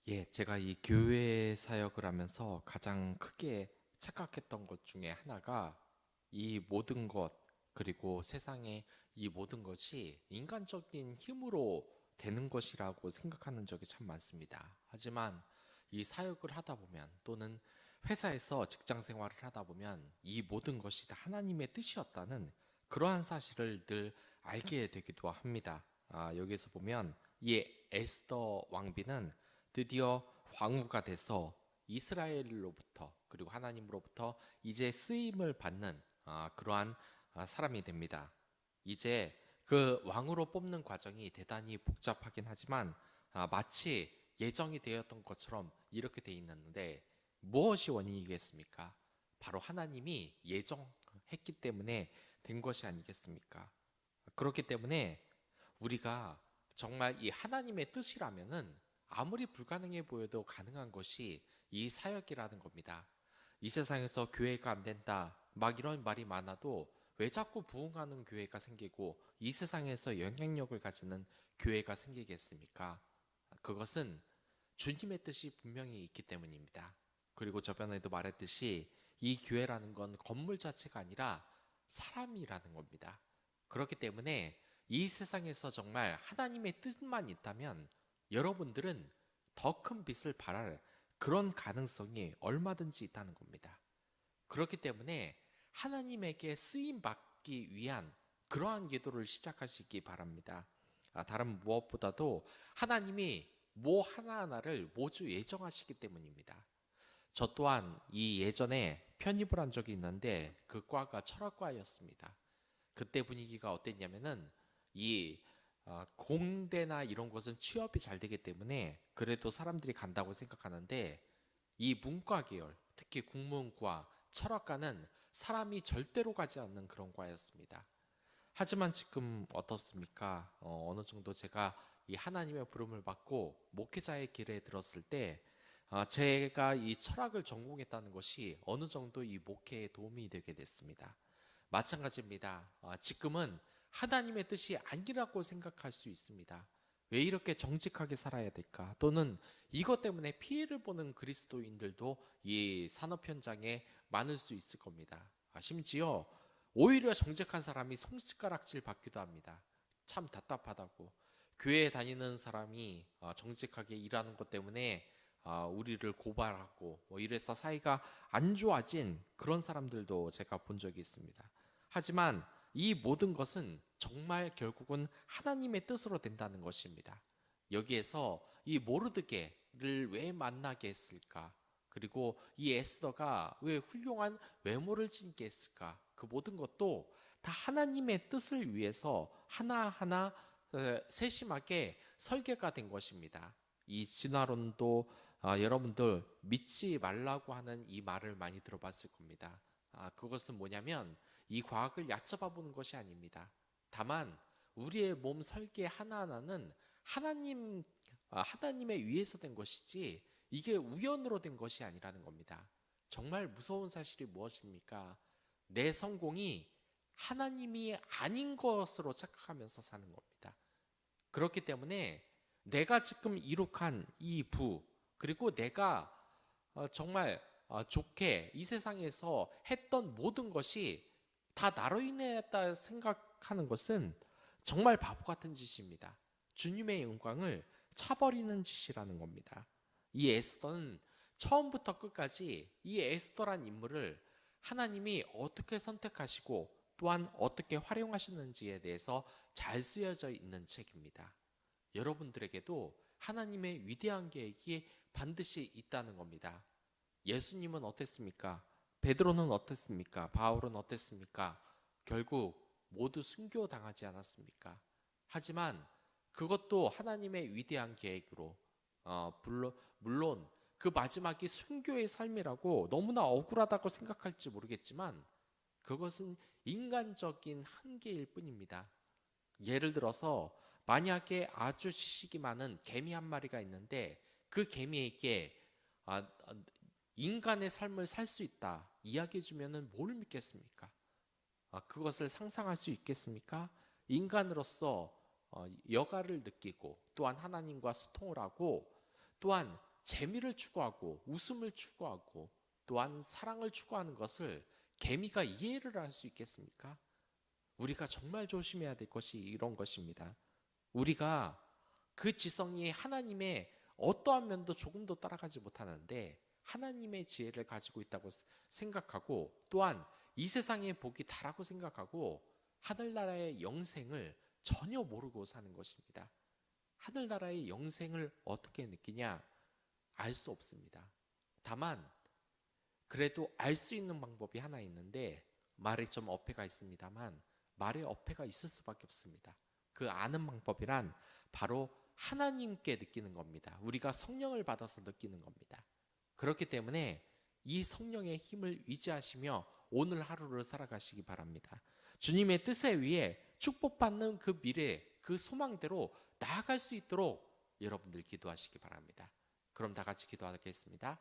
제가 이 교회 사역을 하면서 가장 크게 착각했던 것 중에 하나가 이 모든 것, 그리고 세상의 이 모든 것이 인간적인 힘으로 되는 것이라고 생각하는 적이 참 많습니다. 하지만 이 사역을 하다 보면 또는 회사에서 직장 생활을 하다 보면 이 모든 것이 다 하나님의 뜻이었다는 그러한 사실을 늘 알게 되기도 합니다. 여기에서 보면 이 에스더 왕비는 드디어 황후가 돼서 이스라엘로부터 그리고 하나님으로부터 이제 쓰임을 받는 그러한 사람이 됩니다. 이제 그 왕으로 뽑는 과정이 대단히 복잡하긴 하지만 마치 예정이 되었던 것처럼 이렇게 돼 있는데 무엇이 원인이겠습니까? 바로 하나님이 예정했기 때문에 된 것이 아니겠습니까? 그렇기 때문에 우리가 정말 이 하나님의 뜻이라면은 아무리 불가능해 보여도 가능한 것이 이 사역이라는 겁니다. 이 세상에서 교회가 안 된다, 막 이런 말이 많아도 왜 자꾸 부흥하는 교회가 생기고 이 세상에서 영향력을 가지는 교회가 생기겠습니까? 그것은 주님의 뜻이 분명히 있기 때문입니다. 그리고 저번에도 말했듯이 이 교회라는 건 건물 자체가 아니라 사람이라는 겁니다. 그렇기 때문에 이 세상에서 정말 하나님의 뜻만 있다면 여러분들은 더 큰 빛을 발할 그런 가능성이 얼마든지 있다는 겁니다. 그렇기 때문에 하나님에게 쓰임 받기 위한 그러한 기도를 시작하시기 바랍니다. 다른 무엇보다도 하나님이 뭐 하나하나를 모두 예정하시기 때문입니다. 저 또한 이 예전에 편입을 한 적이 있는데 그 과가 철학과였습니다. 그때 분위기가 어땠냐면은 이 공대나 이런 곳은 취업이 잘 되기 때문에 그래도 사람들이 간다고 생각하는데 이 문과 계열, 특히 국문과, 철학과는 사람이 절대로 가지 않는 그런 과였습니다. 하지만 지금 어떻습니까? 어느 정도 제가 이 하나님의 부름을 받고 목회자의 길에 들었을 때 제가 이 철학을 전공했다는 것이 어느 정도 이 목회에 도움이 되게 됐습니다. 마찬가지입니다. 지금은 하나님의 뜻이 아니라고 생각할 수 있습니다. 왜 이렇게 정직하게 살아야 될까? 또는 이것 때문에 피해를 보는 그리스도인들도 이 산업 현장에 많을 수 있을 겁니다. 심지어 오히려 정직한 사람이 손가락질 받기도 합니다. 참 답답하다고. 교회에 다니는 사람이 정직하게 일하는 것 때문에 우리를 고발하고 뭐 이래서 사이가 안 좋아진 그런 사람들도 제가 본 적이 있습니다. 하지만 이 모든 것은 정말 결국은 하나님의 뜻으로 된다는 것입니다. 여기에서 이 모르드게를 왜 만나게 했을까? 그리고 이 에스더가 왜 훌륭한 외모를 지니게 했을까? 그 모든 것도 다 하나님의 뜻을 위해서 하나하나 세심하게 설계가 된 것입니다. 이 진화론도 여러분들 믿지 말라고 하는 이 말을 많이 들어봤을 겁니다. 그것은 뭐냐면 이 과학을 얕잡아 보는 것이 아닙니다. 다만 우리의 몸 설계 하나하나는 하나님에 의해서 된 것이지 이게 우연으로 된 것이 아니라는 겁니다. 정말 무서운 사실이 무엇입니까? 내 성공이 하나님이 아닌 것으로 착각하면서 사는 겁니다. 그렇기 때문에 내가 지금 이룩한 이 부, 그리고 내가 정말 좋게 이 세상에서 했던 모든 것이 다 나로 인했다 생각하는 것은 정말 바보 같은 짓입니다. 주님의 영광을 차버리는 짓이라는 겁니다. 이 에스더는 처음부터 끝까지 이 에스더란 인물을 하나님이 어떻게 선택하시고 또한 어떻게 활용하시는지에 대해서 잘 쓰여져 있는 책입니다. 여러분들에게도 하나님의 위대한 계획이 반드시 있다는 겁니다. 예수님은 어땠습니까? 베드로는 어땠습니까? 바울은 어땠습니까? 결국 모두 순교당하지 않았습니까? 하지만 그것도 하나님의 위대한 계획으로 물론 그 마지막이 순교의 삶이라고 너무나 억울하다고 생각할지 모르겠지만 그것은 인간적인 한계일 뿐입니다. 예를 들어서 만약에 아주 지식이 많은 개미 한 마리가 있는데 그 개미에게 인간의 삶을 살 수 있다 이야기해 주면은 뭘 믿겠습니까? 그것을 상상할 수 있겠습니까? 인간으로서 여가를 느끼고 또한 하나님과 소통을 하고 또한 재미를 추구하고 웃음을 추구하고 또한 사랑을 추구하는 것을 개미가 이해를 할 수 있겠습니까? 우리가 정말 조심해야 될 것이 이런 것입니다. 우리가 그 지성이 하나님의 어떠한 면도 조금도 따라가지 못하는데 하나님의 지혜를 가지고 있다고 생각하고 또한 이 세상의 복이 다라고 생각하고 하늘나라의 영생을 전혀 모르고 사는 것입니다. 하늘나라의 영생을 어떻게 느끼냐? 알 수 없습니다. 다만 그래도 알 수 있는 방법이 하나 있는데 말에 좀 어폐가 있습니다만 말에 어폐가 있을 수밖에 없습니다. 그 아는 방법이란 바로 하나님께 느끼는 겁니다. 우리가 성령을 받아서 느끼는 겁니다. 그렇기 때문에 이 성령의 힘을 의지하시며 오늘 하루를 살아가시기 바랍니다. 주님의 뜻에 의해 축복받는 그 미래, 그 소망대로 나아갈 수 있도록 여러분들 기도하시기 바랍니다. 그럼 다 같이 기도하겠습니다.